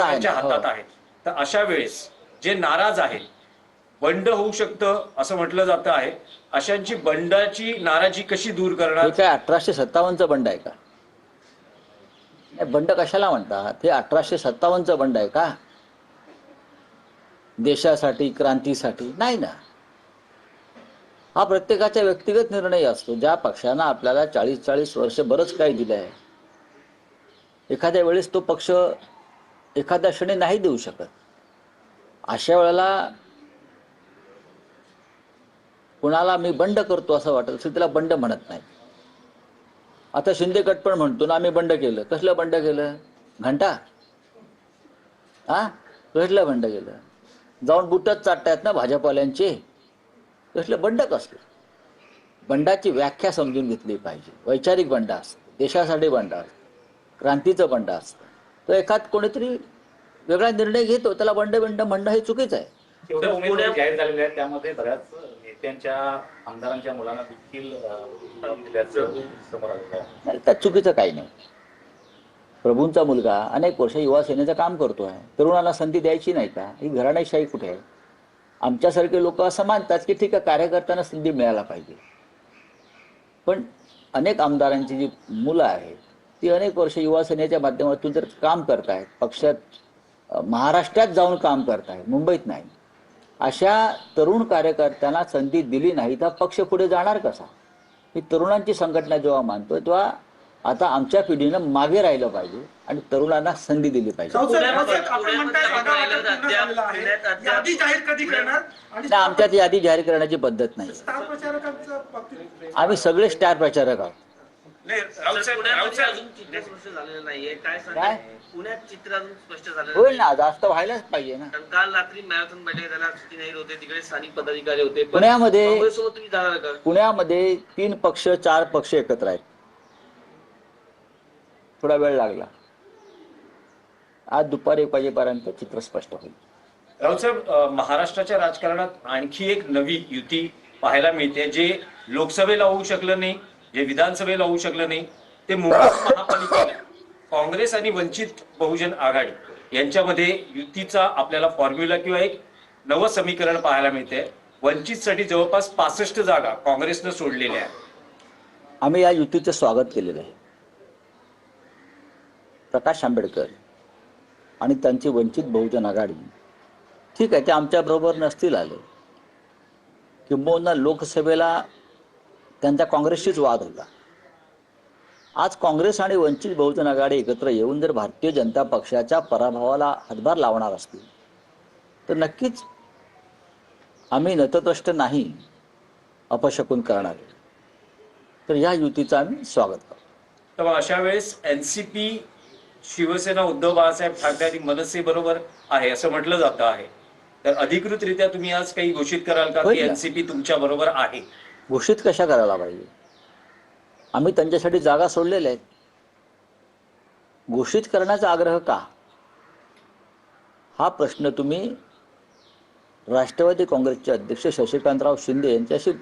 त्यांच्या हातात आहे. तर अशा वेळेस जे नाराज आहेत, बंड होऊ शकतं असं म्हटलं जातं आहे, अशांची बंडाची नाराजी कशी दूर करणार? हे काय 1857चं बंड आहे का? बंड कशाला म्हणतात? हे 1857चं बंड आहे का? देशासाठी, क्रांतीसाठी नाही ना. हा प्रत्येकाचा व्यक्तिगत निर्णय असतो. ज्या पक्षानं आपल्याला 40-40 वर्ष बरंच काही दिलं आहे, एखाद्या वेळेस तो पक्ष एखाद्या क्षणी नाही देऊ शकत. अशा वेळेला कुणाला मी बंड करतो असं वाटत असेल त्याला बंड म्हणत नाही. आता शिंदे गट पण म्हणतो ना आम्ही बंड केलं. कसलं बंड केलं? घंटा हा कसलं बंड केलं? जाऊन बुटच चाटतायत ना भाजपवाल्यांचे. कसलं बंड कसलं? बंडाची व्याख्या समजून घेतली पाहिजे. वैचारिक बंड असतं, देशासाठी बंड असतं, क्रांतीचं बंड असतं. तर एखाद कोणीतरी वेगळा निर्णय घेतो त्याला बंड म्हणणं हे चुकीचं आहे. एवढ्या उमेदवारी जाहीर झालेल्या आहेत त्यामध्ये बऱ्याच नेत्यांच्या आमदारांच्या मुलांना देखील दिल्याचं समोर आलेलं आहे. त्यात चुकीचं काही नाही. प्रभूंचा मुलगा अनेक वर्ष युवा सेनेचं काम करतो आहे. तरुणाला संधी द्यायची नाही का? ही घराणेशाही कुठे आहे? आमच्यासारखे लोक असं मानतात की ठीक आहे कार्यकर्त्यांना संधी मिळायला पाहिजे. पण अनेक आमदारांची जी मुलं आहेत ती अनेक वर्ष युवा सेनेच्या माध्यमातून जर काम करतायत, पक्षात महाराष्ट्रात जाऊन काम करतायत, मुंबईत नाही. अशा तरुण कार्यकर्त्यांना संधी दिली नाही तर पक्ष पुढे जाणार कसा? ही तरुणांची संघटना जेव्हा मानतोय तेव्हा आता आमच्या पिढीनं मागे राहिलं पाहिजे आणि तरुणांना संधी दिली पाहिजे. आमच्यात यादी जाहीर करण्याची पद्धत नाही. आम्ही सगळे स्टार प्रचारक आहोत. पुण्यात चित्र अजून स्पष्ट झालं होईल ना, जास्त व्हायलाच पाहिजे ना. काल रात्री मॅरेथॉन बैठक झाला, सुट्टी नाही होते, तिकडे स्थानिक पदाधिकारी होते. पुण्यामध्ये 3 पक्ष 4 पक्ष एकत्र आहेत. थोडा वेळ लागला. आज दुपारी 1 वाजेपर्यंत चित्र स्पष्ट होईल. राऊतसाहेब, महाराष्ट्राच्या राजकारणात आणखी एक नवी युती पाहायला मिळते. जे लोकसभेला होऊ शकलं नाही, जे विधानसभेला होऊ शकलं नाही, ते मुंबई महापालिकेला काँग्रेस आणि वंचित बहुजन आघाडी यांच्यामध्ये युतीचा आपल्याला फॉर्म्युला किंवा एक नवं समीकरण पाहायला मिळते. वंचितसाठी जवळपास 65 जागा काँग्रेसनं सोडलेल्या आहेत. आम्ही या युतीचं स्वागत केलेलं आहे. प्रकाश आंबेडकर आणि त्यांची वंचित बहुजन आघाडी ठीक आहे, ते आमच्या बरोबर नसतील आले, किंबहुना लोकसभेला त्यांचा काँग्रेसशीच वाद होता. आज काँग्रेस आणि वंचित बहुजन आघाडी एकत्र येऊन जर भारतीय जनता पक्षाच्या पराभवाला हातभार लावणार असतील तर नक्कीच आम्ही नतद्रष्ट नाही, अपशकुन करणार. तर या युतीचं आम्ही स्वागत करतो. तर अशा वेळेस एनसीपी शिवसेना उद्धव बाळासाहेब ठाकरे आणि मनसे बरोबर आहे असं म्हटलं जातं आहे. तर अधिकृतरित्या तुम्ही आज काही घोषित कराल का की एनसीपी तुमच्या बरोबर आहे? घोषित कशा करायला पाहिजे? आम्ही त्यांच्यासाठी जागा सोडलेल्या आहेत. घोषित करण्याचा आग्रह का? हा प्रश्न तुम्ही राष्ट्रवादी काँग्रेसचे अध्यक्ष शशिकांतराव शिंदे यांच्याशी